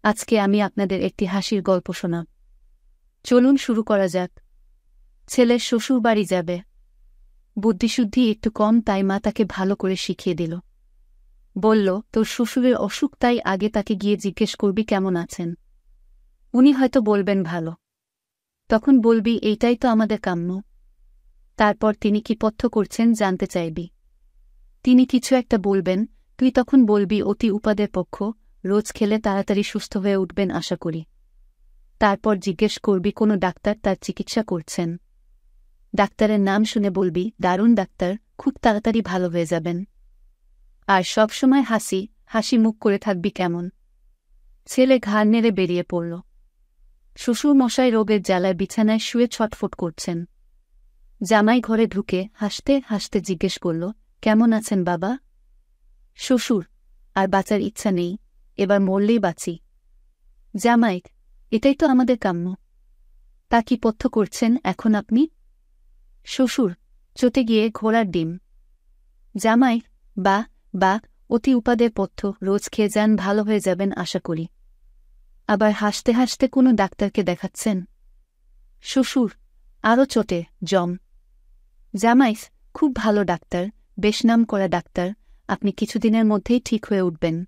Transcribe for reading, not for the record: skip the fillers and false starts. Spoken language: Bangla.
আজকে আমি আপনাদের একটি হাসির গল্প শোনাব। চলুন শুরু করা যাক। ছেলের শ্বশুর বাড়ি যাবে। বুদ্ধিশুদ্ধি একটু কম, তাই মা তাকে ভালো করে শিখিয়ে দিল। বলল, তোর শ্বশুরের অসুখ, তাই আগে তাকে গিয়ে জিজ্ঞেস করবি কেমন আছেন। উনি হয়তো বলবেন ভালো। তখন বলবি এইটাই তো আমাদের কাম্য। তারপর তিনি কি পথ্য করছেন জানতে চাইবি। তিনি কিছু একটা বলবেন, তুই তখন বলবি অতি উপাদের পক্ষ, রোজ খেলে তাড়াতাড়ি সুস্থ হয়ে উঠবেন আশা করি। তারপর জিজ্ঞেস করবি কোনো ডাক্তার তার চিকিৎসা করছেন। ডাক্তারের নাম শুনে বলবি দারুণ ডাক্তার, খুব তাড়াতাড়ি ভালো হয়ে যাবেন। আর সবসময় হাসি মুখ করে থাকবি কেমন। ছেলে ঘাড় নেড়ে বেরিয়ে পড়ল। শ্বশুর মশাই রোগের জ্বালায় বিছানায় শুয়ে ছটফট করছেন। জামাই ঘরে ঢুকে হাসতে হাসতে জিজ্ঞেস করল, কেমন আছেন বাবা? শ্বশুর, আর বাঁচার ইচ্ছা নেই, এবার মরলেই বাঁচি। জামাই, এটাই তো আমাদের কাম্য। তা কি পথ্য করছেন এখন আপনি? শ্বশুর, চটে গিয়ে ঘোড়ার ডিম। জামাই, বা অতি উপাদের পথ্য, রোজ খেয়ে যান, ভালো হয়ে যাবেন আশা করি। আবার হাসতে হাসতে কোনো ডাক্তারকে দেখাচ্ছেন? শ্বশুর, আরও চটে জম। জামাই, খুব ভালো ডাক্তার, বেশ নাম করা ডাক্তার, আপনি কিছুদিনের মধ্যেই ঠিক হয়ে উঠবেন।